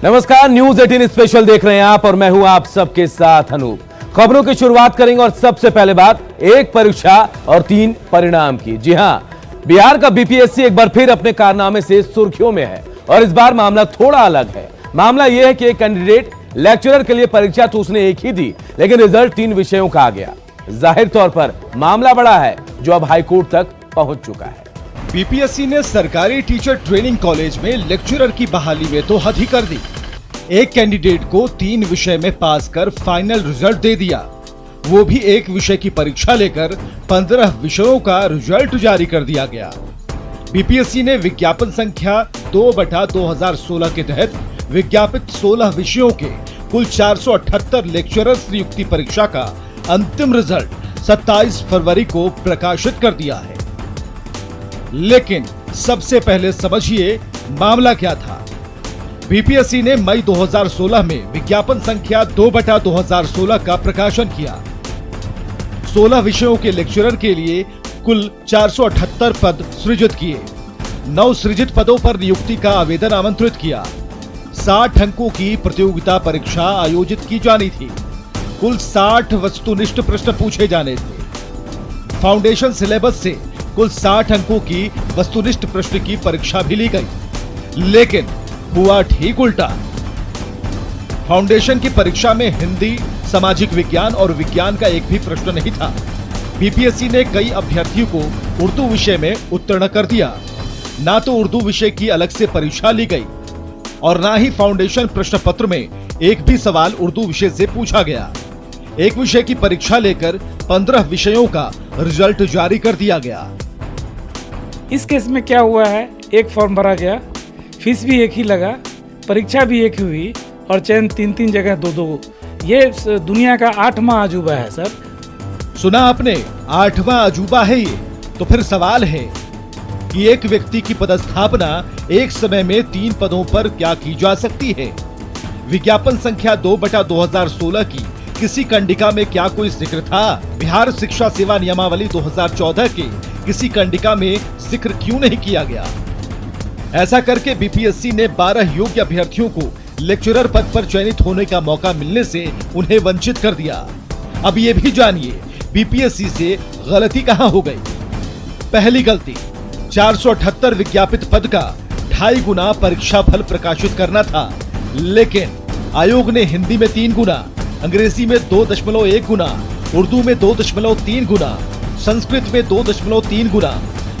नमस्कार, news 18 special देख रहे हैं आप और मैं हूं आप सबके साथ अनूप। खबरों की शुरुआत करेंगे और सबसे पहले बात एक परीक्षा और 3 परिणाम की। जी हां, बिहार का बीपीएससी एक बार फिर अपने कारनामे से सुर्खियों में है और इस बार मामला थोड़ा अलग है। मामला यह है कि एक कैंडिडेट लेक्चरर के लिए परीक्षा तो उसने एक ही दी, लेकिन रिजल्ट 3 विषयों का आ गया। जाहिर तौर पर मामला बड़ा है जो अब हाईकोर्ट तक पहुंच चुका है। बीपीएससी ने सरकारी टीचर ट्रेनिंग कॉलेज में लेक्चरर की बहाली में तो हद ही कर दी। एक कैंडिडेट को 3 विषय में पास कर फाइनल रिजल्ट दे दिया, वो भी एक विषय की परीक्षा लेकर 15 विषयों का रिजल्ट जारी कर दिया गया। बीपीएससी ने विज्ञापन संख्या 2/2016 के तहत विज्ञापित 16 विषयों के कुल 478 लेक्चरर्स नियुक्ति परीक्षा का अंतिम रिजल्ट 27 फरवरी को प्रकाशित कर दिया है। लेकिन सबसे पहले समझिए मामला क्या था। बीपीएससी ने मई 2016 में विज्ञापन संख्या 2/2016 का प्रकाशन किया। 16 विषयों के लेक्चरर के लिए कुल 478 पद सृजित किए। 9 सृजित पदों पर नियुक्ति का आवेदन आमंत्रित किया। 60 अंकों की प्रतियोगिता परीक्षा आयोजित की जानी थी। कुल 60 वस्तुनिष्ठ प्रश्न पूछे जाने थे। फाउंडेशन सिलेबस से कुल 60 अंकों की वस्तुनिष्ठ प्रश्न की परीक्षा भी ली गई, लेकिन हुआ ठीक उल्टा। फाउंडेशन की परीक्षा में हिंदी, सामाजिक विज्ञान और विज्ञान का एक भी प्रश्न नहीं था। बीपीएससी ने कई अभ्यर्थियों को उर्दू विषय में उत्तीर्ण कर दिया। ना तो उर्दू विषय की अलग से परीक्षा ली गई और ना ही फाउंडेशन प्रश्न पत्र में एक भी सवाल उर्दू विषय से पूछा गया। एक विषय की परीक्षा लेकर 15 विषयों का रिजल्ट जारी कर दिया गया। इस केस में क्या हुआ है, एक फॉर्म भरा गया, फीस भी एक ही लगा, परीक्षा भी एक ही हुई और चयन 3-3 जगह 2-2। ये दुनिया का 8वां अजूबा है सर। सुना आपने, 8वां अजूबा है ये। तो फिर सवाल है कि एक व्यक्ति की पदस्थापना एक समय में 3 पदों पर क्या की जा सकती है। विज्ञापन संख्या 2/2016 की किसी कंडिका में क्या कोई जिक्र था? बिहार शिक्षा सेवा नियमावली 2014 के किसी कंडिका में जिक्र क्यों नहीं किया गया? ऐसा करके बीपीएससी ने 12 योग्य अभ्यर्थियों को लेक्चरर पद पर चयनित होने का मौका मिलने से उन्हें वंचित कर दिया। अब ये भी जानिए बीपीएससी से गलती कहां हो गई। पहली गलती, 478 विज्ञापित पद का 2.5 गुना परीक्षा फल प्रकाशित करना था, लेकिन आयोग ने हिंदी में 3 गुना, अंग्रेजी में 2.1 गुना, उर्दू में 2.3 गुना, संस्कृत में 2.3 गुना,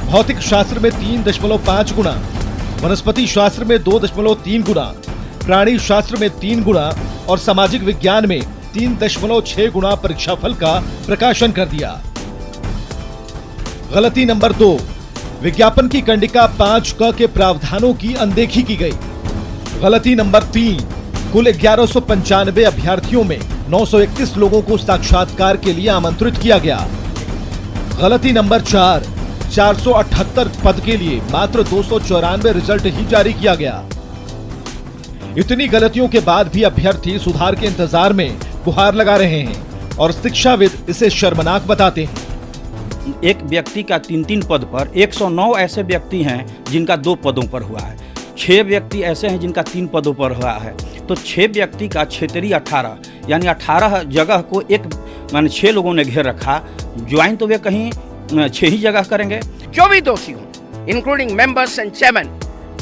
भौतिक शास्त्र में 3.5 गुना, वनस्पति शास्त्र में 2.3 गुना, प्राणी शास्त्र में 3 गुना और सामाजिक विज्ञान में 3.6 गुना परीक्षाफल का प्रकाशन कर दिया। गलती नंबर 2, विज्ञापन की कंडिका 5क के प्रावधानों की अनदेखी की गई। गलती नंबर 3, कुल 1195 अभ्यर्थियों में 931 लोगों को साक्षात्कार के लिए आमंत्रित किया गया। गलती नंबर 4, 478 पद के लिए मात्र 294 रिजल्ट ही जारी किया गया। इतनी गलतियों के बाद भी अभ्यर्थी सुधार के इंतजार में गुहार लगा रहे हैं और शिक्षाविद इसे शर्मनाक बताते हैं। एक व्यक्ति का 3-3 पद पर 109 ऐसे व्यक्ति हैं जिनका 2 पदों पर हुआ है। 6 व्यक्ति ऐसे हैं जिनका 3 पदों पर हुआ है। तो 6 व्यक्ति का क्षेत्रीय 18 यानी 18 जगह को एक माने 6 लोगों ने घेर रखा। ज्वाइन तो वे कहीं 6 ही जगह करेंगे। जो भी दोषी हों, इंक्लूडिंग मेंबर्स एंड चेयरमैन,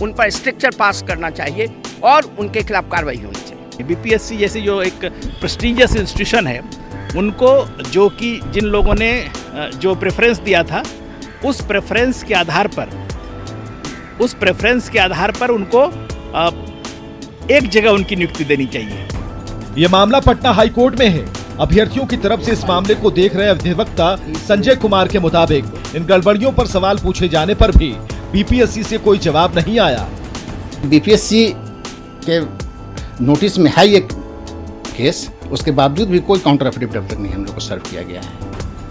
उन पर स्ट्रिक्चर पास करना चाहिए और उनके खिलाफ कार्रवाई होनी चाहिए। बीपीएससी जैसी जो एक प्रेस्टीजियस इंस्टीट्यूशन है, उनको जो कि जिन लोगों ने जो प्रेफरेंस दिया था, उस प्रेफरेंस के आधार पर उनको एक जगह उनकी नियुक्ति देनी चाहिए। ये मामला पटना हाईकोर्ट में है। अभ्यर्थियों की तरफ से इस मामले को देख रहे अधिवक्ता संजय कुमार के मुताबिक इन गड़बड़ियों पर सवाल पूछे जाने पर भी बीपीएससी से कोई जवाब नहीं आया। बीपीएससी के नोटिस में है ये केस, उसके बावजूद भी कोई काउंटर एफिडेविट तक नहीं हम लोग को सर्व किया गया है।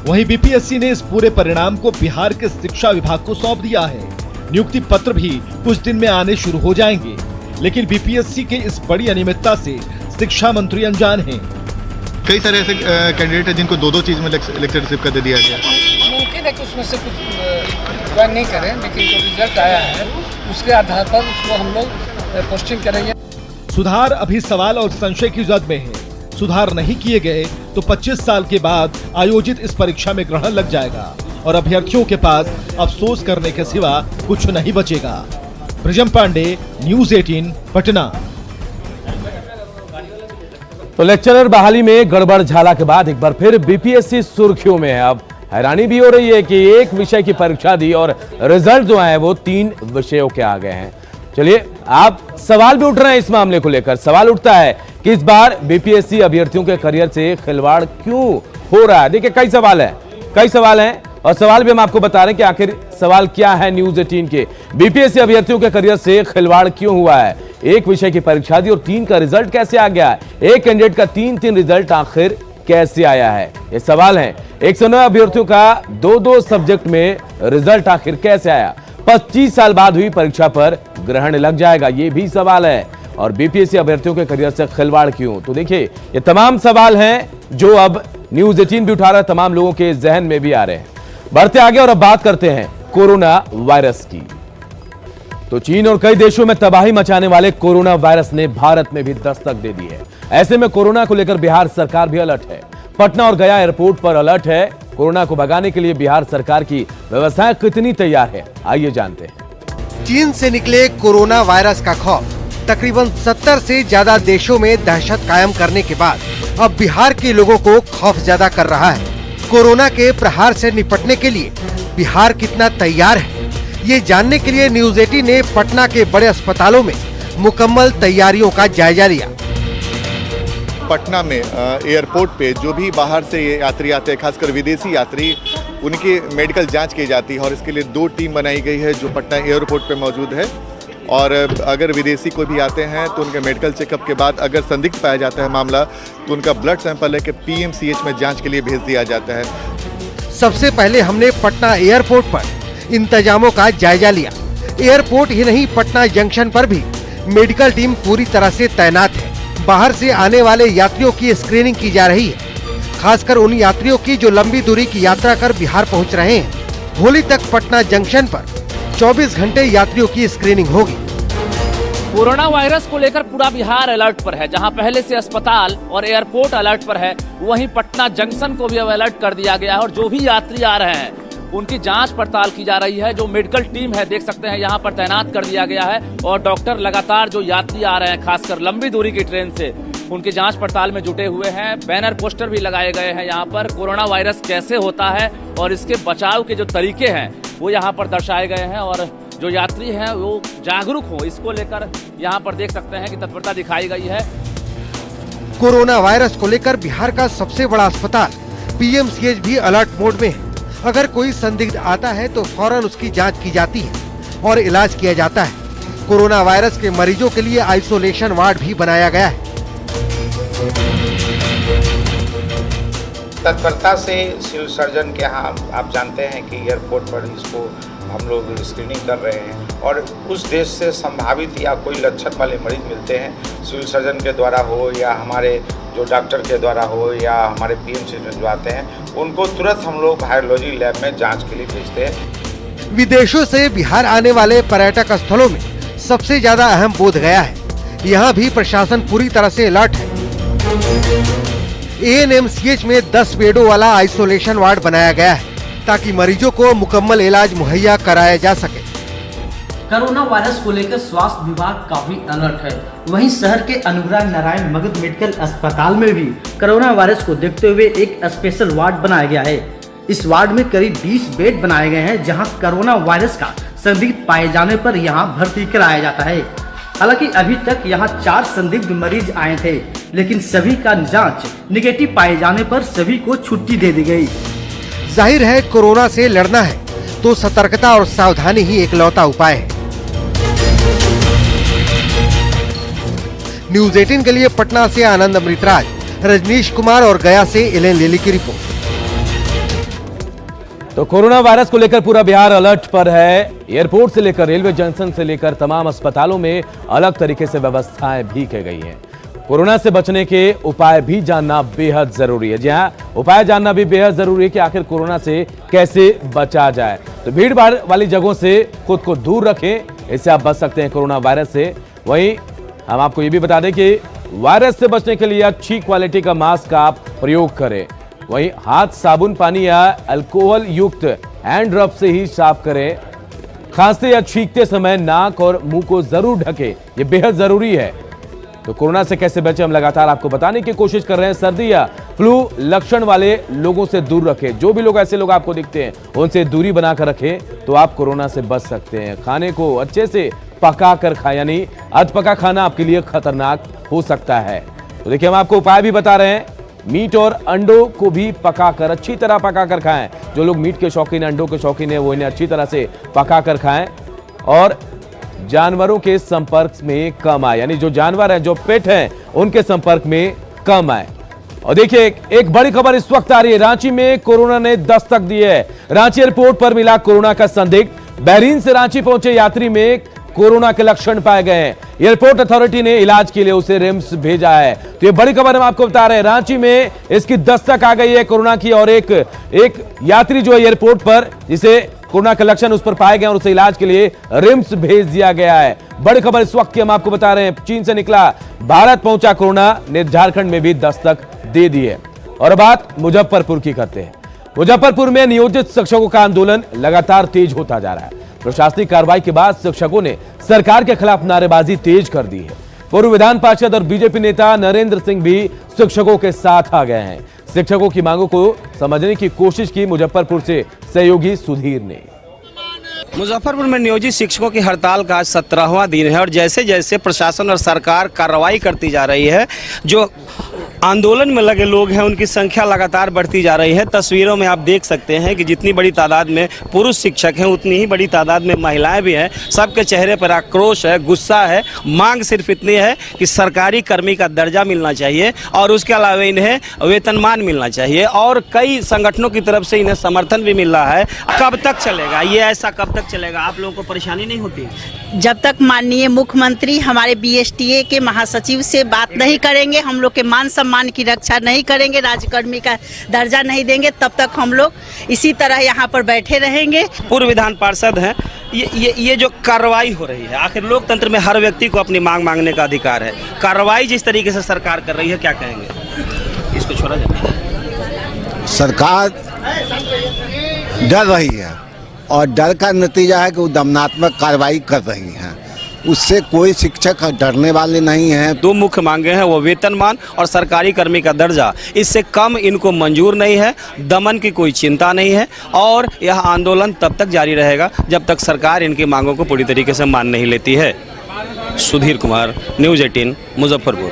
वहीं बीपीएससी ने इस पूरे परिणाम को बिहार के शिक्षा विभाग को सौंप दिया है। नियुक्ति पत्र भी कुछ दिन में आने शुरू हो जाएंगे, लेकिन बीपीएससी के इस बड़ी अनियमितता से शिक्षा मंत्री अनजान हैं। कई सारे ऐसे कैंडिडेट हैं जिनको 2-2 चीज में लेक्चरशिप का दे दिया गया। मुमकिन है कि उसमें से कुछ ज्वाइन नहीं करें, लेकिन जो रिजल्ट आया है उसके आधार पर उसको हम लोग पोस्टिंग करेंगे। सुधार अभी सवाल और संशय की जद में है। सुधार नहीं किए गए तो 25 साल के बाद आयोजित इस परीक्षा में ग्रहण लग जाएगा और अभ्यर्थियों के पास अफसोस करने के सिवा कुछ नहीं बचेगा। ब्रिजम पांडे, न्यूज़ 18, पटना। तो लेक्चरर बहाली में गड़बड़ झाला के बाद एक बार फिर बीपीएससी सुर्खियों में है। अब हैरानी भी हो रही है कि एक विषय की परीक्षा दी और रिजल्ट जो है वो 3 विषयों के आ गए हैं। चलिए, आप सवाल भी उठ रहे हैं इस मामले को लेकर। सवाल उठता है कि इस बार बीपीएससी अभ्यर्थियों के करियर से खिलवाड़ क्यों हो रहा है। देखिए, कई सवाल हैं और सवाल भी हम आपको बता रहे हैं कि आखिर सवाल क्या है। न्यूज़ 18 के बीपीएससी अभ्यर्थियों के करियर से खिलवाड़ क्यों हुआ है, एक विषय की परीक्षा दी और 3 का रिजल्ट कैसे आ गया है, एक कैंडिडेट का 3 रिजल्ट आखिर कैसे आया है, ये सवाल है। 109 अभ्यर्थियों का 2 सब्जेक्ट में रिजल्ट आखिर कैसे आया, 25 साल बाद हुई परीक्षा पर ग्रहण लग जाएगा, ये भी सवाल है। और बीपीएससी अभ्यर्थियों के करियर से खिलवाड़ क्यों। तो देखिए, ये तमाम सवाल हैं जो अब न्यूज़ 18 भी उठा रहा है, तमाम लोगों के जहन में भी आ रहे हैं। बढ़ते आगे और अब बात करते हैं कोरोना वायरस की। तो चीन और कई देशों में तबाही मचाने वाले कोरोना वायरस ने भारत में भी दस्तक दे दी है। ऐसे में कोरोना को लेकर बिहार सरकार भी अलर्ट है। पटना और गया एयरपोर्ट पर अलर्ट है। कोरोना को भगाने के लिए बिहार सरकार की व्यवस्थाएं कितनी तैयार है, आइए जानते हैं। चीन से निकले कोरोना वायरस का खौफ तकरीबन 70 से ज्यादा देशों में दहशत कायम करने के बाद अब बिहार के लोगों को खौफ ज्यादा कर रहा है। कोरोना के प्रहार से निपटने के लिए बिहार कितना तैयार है, ये जानने के लिए न्यूज़ 18 ने पटना के बड़े अस्पतालों में मुकम्मल तैयारियों का जायजा लिया। पटना में एयरपोर्ट पे जो भी बाहर से यात्री आते हैं, खासकर विदेशी यात्री, उनकी मेडिकल जांच की जाती है और इसके लिए 2 टीम बनाई गई है जो पटना एयरपोर्ट पे मौजूद है। और अगर विदेशी कोई भी आते हैं तो उनके मेडिकल चेकअप के बाद अगर संदिग्ध पाया जाता है मामला तो उनका ब्लड सैंपल लेके पीएमसीएच में जांच के लिए भेज दिया जाता है। सबसे पहले हमने पटना एयरपोर्ट पर इंतजामों का जायजा लिया। एयरपोर्ट ही नहीं, पटना जंक्शन पर भी मेडिकल टीम पूरी तरह से तैनात है। बाहर से आने वाले यात्रियों की स्क्रीनिंग की जा रही है, खासकर उन यात्रियों की जो लंबी दूरी की यात्रा कर बिहार पहुंच रहे हैं। होली तक पटना जंक्शन पर 24 घंटे यात्रियों की स्क्रीनिंग होगी। कोरोना वायरस को लेकर पूरा बिहार अलर्ट पर है। जहां पहले से अस्पताल और एयरपोर्ट अलर्ट पर है, वहीं पटना जंक्शन को भी अब अलर्ट कर दिया गया है और जो भी यात्री आ रहे हैं उनकी जांच पड़ताल की जा रही है। जो मेडिकल टीम है, देख सकते हैं यहाँ पर तैनात कर दिया गया है और डॉक्टर लगातार जो यात्री आ रहे हैं खासकर लंबी दूरी की ट्रेन से, उनकी जांच पड़ताल में जुटे हुए हैं। बैनर पोस्टर भी लगाए गए हैं यहाँ पर। कोरोना वायरस कैसे होता है और इसके बचाव के जो तरीके हैं वो यहाँ पर दर्शाए गए हैं और जो यात्री हैं वो जागरूक हो, इसको लेकर यहाँ पर देख सकते हैं कि तत्परता दिखाई गई है। कोरोना वायरस को लेकर बिहार का सबसे बड़ा अस्पताल पीएमसीएच भी अलर्ट मोड में है। अगर कोई संदिग्ध आता है तो फौरन उसकी जांच की जाती है और इलाज किया जाता है। कोरोना वायरस के मरीजों के लिए आइसोलेशन वार्ड भी बनाया गया है। तत्परता से सिविल सर्जन के यहाँ आप जानते हैं कि एयरपोर्ट पर इसको हम लोग स्क्रीनिंग कर रहे हैं और उस देश से संभावित या कोई लक्षण वाले मरीज मिलते हैं, सिविल सर्जन के द्वारा हो या हमारे जो डॉक्टर के द्वारा हो या हमारे पीएमसीएच में जो आते हैं, उनको तुरंत हम लोग वायरोलॉजी लैब में जांच के लिए भेजते हैं। विदेशों से बिहार आने वाले पर्यटक स्थलों में सबसे ज्यादा अहम बोध गया है। यहाँ भी प्रशासन पूरी तरह से अलर्ट है। एएनएमसीएच में 10 बेडों वाला आइसोलेशन वार्ड बनाया गया है ताकि मरीजों को मुकम्मल इलाज मुहैया कराया जा सके। कोरोना वायरस को लेकर स्वास्थ्य विभाग काफी अलर्ट है। वहीं शहर के अनुग्रह नारायण मगध मेडिकल अस्पताल में भी कोरोना वायरस को देखते हुए एक स्पेशल वार्ड बनाया गया है। इस वार्ड में करीब 20 बेड बनाए गए हैं जहां कोरोना वायरस का संदिग्ध पाए जाने पर यहां भर्ती कराया जाता है। हालांकि अभी तक यहां 4 संदिग्ध मरीज आए थे, लेकिन सभी का जांच निगेटिव पाए जाने पर सभी को छुट्टी दे दी गई। जाहिर है कोरोना से लड़ना है तो सतर्कता और सावधानी ही एकलौता उपाय है। न्यूज़ 18 के लिए पटना से आनंद अमृतराज, रजनीश कुमार और गया से एलेन लेली की रिपोर्ट। तो कोरोना वायरस को लेकर पूरा बिहार अलर्ट पर है। एयरपोर्ट से लेकर रेलवे जंक्शन से लेकर तमाम अस्पतालों में अलग तरीके से व्यवस्थाएं भी की गई हैं। कोरोना से बचने के उपाय भी जानना बेहद जरूरी है। जी हाँ, उपाय जानना भी बेहद जरूरी है कि आखिर कोरोना से कैसे बचा जाए। तो भीड़ भाड़ वाली जगहों से खुद को दूर रखें, इससे आप बच सकते हैं कोरोना वायरस से। वहीं हम आपको ये भी बता दें कि वायरस से बचने के लिए अच्छी क्वालिटी का मास्क आप प्रयोग करें। वहीं हाथ साबुन पानी या अल्कोहल युक्त हैंड रब से ही साफ करें। खांसते या छींकते समय नाक और मुंह को जरूर ढकें, यह बेहद जरूरी है। तो कोरोना से कैसे बचें, हम लगातार आपको बताने की कोशिश कर रहे हैं। सर्दी या फ्लू लक्षण वाले लोगों से दूर रखें। जो भी लोग ऐसे लोग आपको दिखते हैं उनसे दूरी बनाकर रखें, तो आप कोरोना से बच सकते हैं। खाने को अच्छे से पका कर खाएं, यानी अधपका खाना आपके लिए खतरनाक हो सकता है। तो देखिए, हम आपको उपाय भी बता रहे हैं। मीट और अंडों को भी पकाकर अच्छी तरह पकाकर खाएं। जो लोग मीट के शौकीन, अंडों के शौकीन है, वो इन्हें अच्छी तरह से पकाकर खाएं। और जानवरों के संपर्क में कम आए, यानी जो जानवर हैं, जो पेट हैं, उनके संपर्क में कम आए। और देखिए, एक बड़ी खबर इस वक्त आ रही है। रांची में कोरोना ने दस्तक दी है। रांची एयरपोर्ट पर मिला कोरोना का संदिग्ध। बहरीन से रांची पहुंचे यात्री में कोरोना के लक्षण पाए गए हैं। एयरपोर्ट अथॉरिटी ने इलाज के लिए उसे रिम्स भेजा है। तो ये बड़ी खबर हम आपको बता रहे हैं। रांची में इसकी दस्तक आ गई है कोरोना की, और एक यात्री जो है एयरपोर्ट पर, जिसे कोरोना के लक्षण उस पर पाए गए और उसे इलाज के लिए रिम्स भेज दिया गया है। बड़ी खबर इस वक्त की हम आपको बता रहे हैं। चीन से निकला भारत पहुंचा कोरोना ने झारखंड में भी दस्तक दे दी है। और बात मुजफ्फरपुर की करते हैं। मुजफ्फरपुर में नियोजित शिक्षकों का आंदोलन लगातार तेज होता जा रहा है। प्रशासनिक कार्रवाई के बाद शिक्षकों ने सरकार के खिलाफ नारेबाजी तेज कर दी है। पूर्व विधान पार्षद और बीजेपी नेता नरेंद्र सिंह भी शिक्षकों के साथ आ गए हैं। शिक्षकों की मांगों को समझने की कोशिश की मुजफ्फरपुर से सहयोगी सुधीर ने। मुजफ्फरपुर में नियोजित शिक्षकों की हड़ताल का आज 17वां दिन है, और जैसे जैसे प्रशासन और सरकार कार्रवाई करती जा रही है, जो आंदोलन में लगे लोग हैं उनकी संख्या लगातार बढ़ती जा रही है। तस्वीरों में आप देख सकते हैं कि जितनी बड़ी तादाद में पुरुष शिक्षक हैं, उतनी ही बड़ी तादाद में महिलाएं भी हैं। सबके चेहरे पर आक्रोश है, गुस्सा है। मांग सिर्फ इतनी है कि सरकारी कर्मी का दर्जा मिलना चाहिए, और उसके अलावा इन्हें वेतनमान मिलना चाहिए, और कई संगठनों की तरफ से इन्हें समर्थन भी मिल रहा है। कब तक चलेगा ये ऐसा, कब तक चलेगा? आप लोगों को परेशानी नहीं होती? जब तक माननीय मुख्यमंत्री हमारे बीएसटीए के महासचिव से बात नहीं करेंगे, हम लोग के मान सम्मान की रक्षा नहीं करेंगे, राज्यकर्मी का दर्जा नहीं देंगे, तब तक हम लोग इसी तरह यहाँ पर बैठे रहेंगे। पूर्व विधान पार्षद हैं, ये जो कार्रवाई हो रही है, आखिर लोकतंत्र में हर व्यक्ति को अपनी मांग मांगने का अधिकार है। कार्रवाई जिस तरीके से सरकार कर रही है, क्या कहेंगे? इसको छोड़ा जाए। सरकार डर रही है, और डर का नतीजा है कि वो दमनात्मक कार्रवाई कर रही हैं। उससे कोई शिक्षक डरने वाले नहीं हैं। दो मुख्य मांगे हैं, वो वेतनमान और सरकारी कर्मी का दर्जा। इससे कम इनको मंजूर नहीं है। दमन की कोई चिंता नहीं है, और यह आंदोलन तब तक जारी रहेगा जब तक सरकार इनकी मांगों को पूरी तरीके से मान नहीं लेती है। सुधीर कुमार, न्यूज़ 18, मुजफ्फरपुर।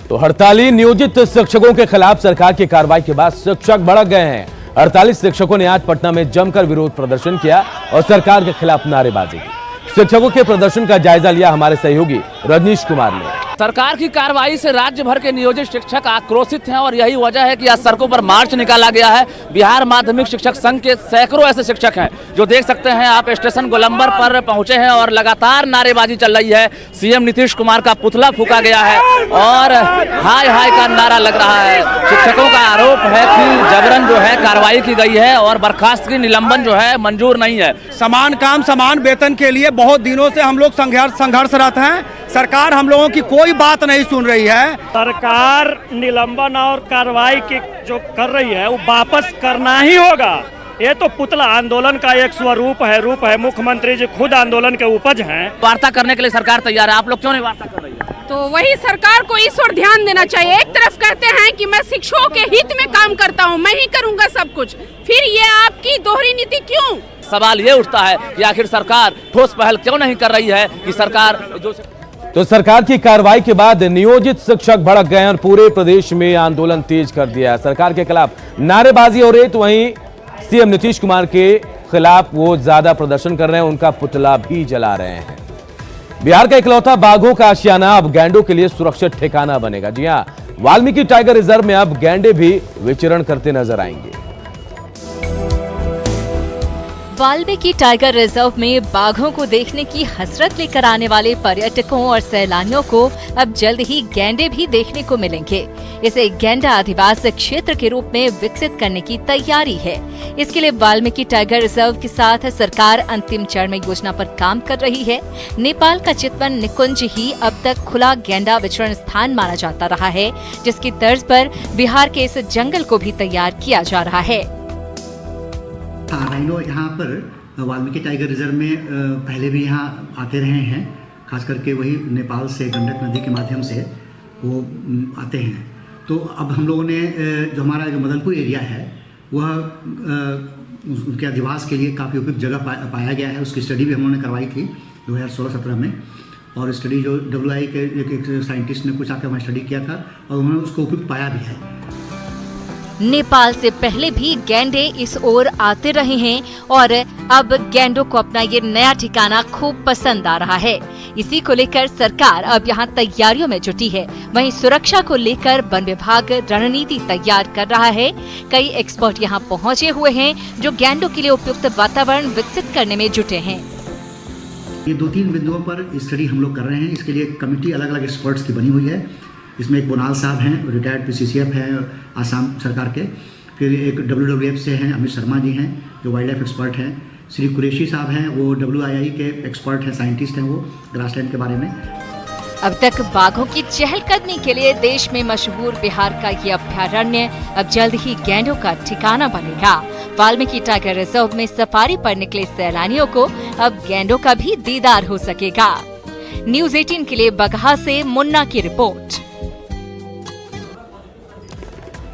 तो हड़ताली नियोजित शिक्षकों के खिलाफ सरकार की कार्रवाई के बाद शिक्षक भड़क गए हैं। 48 शिक्षकों ने आज पटना में जमकर विरोध प्रदर्शन किया और सरकार के खिलाफ नारेबाजी की। शिक्षकों के प्रदर्शन का जायजा लिया हमारे सहयोगी रजनीश कुमार ने। सरकार की कार्रवाई से राज्य भर के नियोजित शिक्षक आक्रोशित हैं, और यही वजह है कि आज सड़कों पर मार्च निकाला गया है। बिहार माध्यमिक शिक्षक संघ के सैकड़ों ऐसे शिक्षक हैं जो देख सकते हैं आप स्टेशन गोलंबर पर पहुंचे हैं, और लगातार नारेबाजी चल रही है। सीएम नीतीश कुमार का पुतला फूंका गया है और हाय हाय का नारा लग रहा है। शिक्षकों का आरोप है कि जबरन जो है कार्रवाई की गई है, और बर्खास्त की निलंबन जो है मंजूर नहीं है। समान काम समान वेतन के लिए बहुत दिनों से हम लोग संघर्षरत हैं। सरकार हम लोगों की कोई बात नहीं सुन रही है। सरकार निलंबन और कार्रवाई की जो कर रही है वो वापस करना ही होगा। ये तो पुतला आंदोलन का एक स्वरूप है, रूप है। मुख्यमंत्री जी खुद आंदोलन के उपज हैं। वार्ता करने के लिए सरकार तैयार है, आप लोग क्यों नहीं वार्ता कर रही है? तो वही सरकार को इस ओर ध्यान देना चाहिए। एक तरफ कहते हैं कि मैं शिक्षकों के हित में काम करता हूँ, मैं ही करूँगा सब कुछ, फिर ये आपकी दोहरी नीति क्यों? सवाल ये उठता है कि आखिर सरकार ठोस पहल क्यों नहीं कर रही है कि सरकार जो। तो सरकार की कार्रवाई के बाद नियोजित शिक्षक भड़क गए और पूरे प्रदेश में आंदोलन तेज कर दिया। सरकार के खिलाफ नारेबाजी हो रही, तो वहीं सीएम नीतीश कुमार के खिलाफ वो ज्यादा प्रदर्शन कर रहे हैं, उनका पुतला भी जला रहे हैं। बिहार का इकलौता बाघों का आशियाना अब गैंडों के लिए सुरक्षित ठिकाना बनेगा। जी हां, वाल्मीकि टाइगर रिजर्व में अब गैंडे भी विचरण करते नजर आएंगे। वाल्मीकि टाइगर रिजर्व में बाघों को देखने की हसरत लेकर आने वाले पर्यटकों और सैलानियों को अब जल्द ही गैंडे भी देखने को मिलेंगे। इसे गैंडा आदिवासी क्षेत्र के रूप में विकसित करने की तैयारी है। इसके लिए वाल्मीकि टाइगर रिजर्व के साथ सरकार अंतिम चरण में योजना पर काम कर रही है। नेपाल का चितवन निकुंज ही अब तक खुला गैंडा विचरण स्थान माना जाता रहा है, जिसकी तर्ज पर बिहार के इस जंगल को भी तैयार किया जा रहा है। राइनो यहाँ पर वाल्मीकि टाइगर रिजर्व में पहले भी यहाँ आते रहे हैं, खास करके वही नेपाल से गंडक नदी के माध्यम से वो आते हैं। तो अब हम लोगों ने जो हमारा जो मदनपुर एरिया है वह उनके अधिवास के लिए काफ़ी उपयुक्त जगह पाया गया है। उसकी स्टडी भी हम लोगों ने करवाई थी 2016-17 में, और स्टडी जो WI के एक साइंटिस्ट ने कुछ आकर वहाँ स्टडी किया था और उन्होंने उसको उपयुक्त पाया भी है। नेपाल से पहले भी गैंडे इस ओर आते रहे हैं और अब गैंडों को अपना ये नया ठिकाना खूब पसंद आ रहा है। इसी को लेकर सरकार अब यहाँ तैयारियों में जुटी है। वहीं सुरक्षा को लेकर वन विभाग रणनीति तैयार कर रहा है। कई एक्सपर्ट यहाँ पहुँचे हुए हैं जो गैंडों के लिए उपयुक्त वातावरण विकसित करने में जुटे हैं। ये 2-3 बिंदुओं पर स्टडी हम लोग कर रहे हैं। इसके लिए कमेटी अलग अलग एक्सपर्ट्स की बनी हुई है। इसमें एक बोनाल साहब हैं, रिटायर्ड PCCF हैं आसाम सरकार के। फिर एक WWF से हैं, अमित शर्मा जी हैं जो वाइल्ड लाइफ एक्सपर्ट हैं। श्री कुरैशी साहब हैं, वो WII के एक्सपर्ट हैं, साइंटिस्ट हैं वो ग्रासलैंड के बारे में। अब तक बाघों की चहलकदमी के लिए देश में मशहूर बिहार का ये अभ्यारण्य अब जल्द ही गैंडों का ठिकाना बनेगा। वाल्मीकि टाइगर रिजर्व में सफारी पर निकले सैलानियों को अब गैंडों का भी दीदार हो सकेगा। न्यूज़ 18 के लिए बगहा से मुन्ना की रिपोर्ट।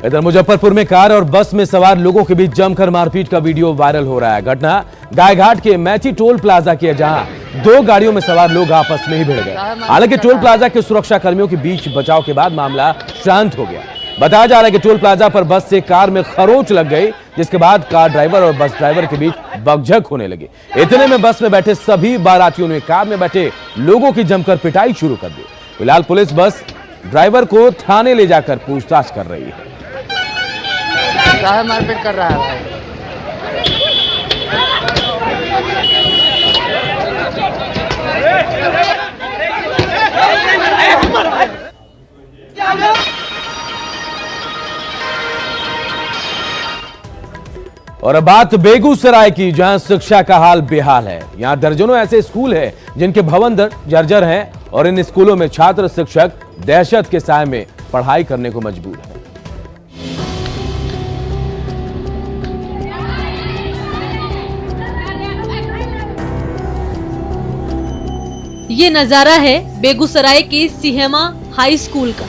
इधर मुजफ्फरपुर में कार और बस में सवार लोगों के बीच जमकर मारपीट का वीडियो वायरल हो रहा है। घटना गायघाट के मैची टोल प्लाजा की है, जहां 2 गाड़ियों में सवार लोग आपस में ही भिड़ गए। हालांकि टोल प्लाजा के सुरक्षा कर्मियों के बीच बचाव के बाद मामला शांत हो गया। बताया जा रहा है कि टोल प्लाजा पर बस से कार में खरोंच लग गई, जिसके बाद कार ड्राइवर और बस ड्राइवर के बीच बकझक होने लगी। इतने में बस में बैठे सभी बारातियों ने कार में बैठे लोगों की जमकर पिटाई शुरू कर दी। फिलहाल पुलिस बस ड्राइवर को थाने ले जाकर पूछताछ कर रही है। मारपीट कर रहा है भाई। और अब बात बेगूसराय की, जहां शिक्षा का हाल बेहाल है। यहां दर्जनों ऐसे स्कूल हैं जिनके भवन जर्जर हैं और इन स्कूलों में छात्र शिक्षक दहशत के साए में पढ़ाई करने को मजबूर हैं। ये नजारा है बेगूसराय के सिहेमा हाई स्कूल का।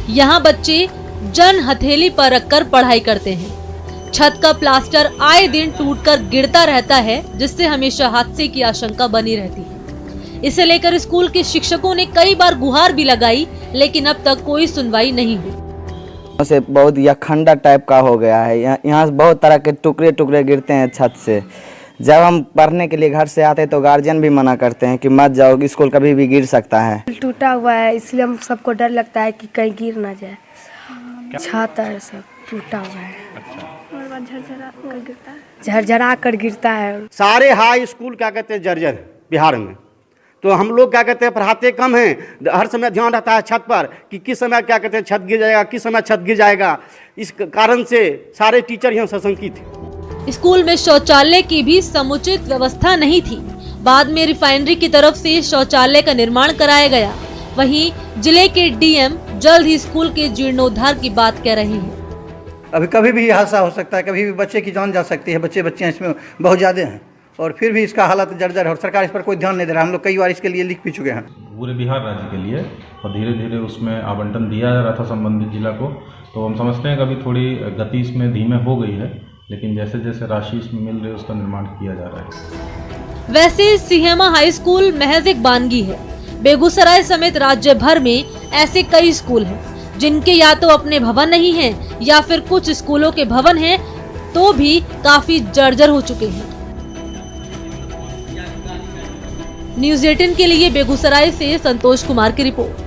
यहाँ बच्चे जन हथेली पर रखकर पढ़ाई करते हैं। छत का प्लास्टर आए दिन टूटकर गिरता रहता है, जिससे हमेशा हादसे की आशंका बनी रहती है। इसे लेकर स्कूल के शिक्षकों ने कई बार गुहार भी लगाई, लेकिन अब तक कोई सुनवाई नहीं हुई। से बहुत यह खंडा टाइप का हो गया है। यहाँ बहुत तरह के टुकड़े टुकड़े गिरते हैं छत से। जब हम पढ़ने के लिए घर से आते हैं तो गार्जियन भी मना करते हैं कि मत जाओ, स्कूल कभी भी गिर सकता है। टूटा हुआ है, इसलिए हम सबको डर लगता है कि कहीं गिर ना जाए। छत है सब टूटा हुआ है, झरझरा कर गिरता है। सारे हाई स्कूल क्या कहते हैं जर्जर बिहार में। तो हम लोग क्या कहते हैं पढ़ाते कम हैं, हर समय ध्यान रहता है छत पर कि किस समय क्या कहते हैं छत गिर जाएगा, किस समय छत गिर जाएगा। इस कारण से सारे टीचर यहाँ सशंकित थे। स्कूल में शौचालय की भी समुचित व्यवस्था नहीं थी। बाद में रिफाइनरी की तरफ से शौचालय का निर्माण कराया गया। वहीं जिले के DM जल्द ही स्कूल के जीर्णोद्धार की बात कह रहे हैं। अभी कभी भी हादसा हो सकता है, कभी भी बच्चे की जान जा सकती है। बच्चे इसमें बहुत ज़्यादा हैं और फिर भी इसका हालत जर्जर है और सरकार इस पर कोई ध्यान नहीं दे रहा। हम लोग कई बार इसके लिए लिख भी चुके हैं पूरे बिहार राज्य के लिए, और धीरे धीरे उसमें आवंटन दिया जा रहा था संबंधित जिला को। तो हम समझते हैं कि अभी थोड़ी गति इसमें धीमे हो गई है, लेकिन जैसे जैसे राशि इसमें मिल रही है उसका निर्माण किया जा रहा है। वैसे सिहेमा हाई स्कूल महज एक बानगी है। बेगूसराय समेत राज्य भर में ऐसे कई स्कूल हैं जिनके या तो अपने भवन नहीं हैं या फिर कुछ स्कूलों के भवन हैं तो भी काफी जर्जर हो चुके हैं। न्यूज़ 18 के लिए बेगूसराय से संतोष कुमार की रिपोर्ट।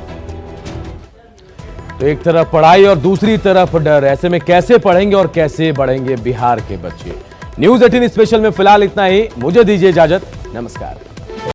तो एक तरफ पढ़ाई और दूसरी तरफ डर, ऐसे में कैसे पढ़ेंगे और कैसे बढ़ेंगे बिहार के बच्चे। न्यूज 18 स्पेशल में फिलहाल इतना ही। मुझे दीजिए इजाजत। नमस्कार।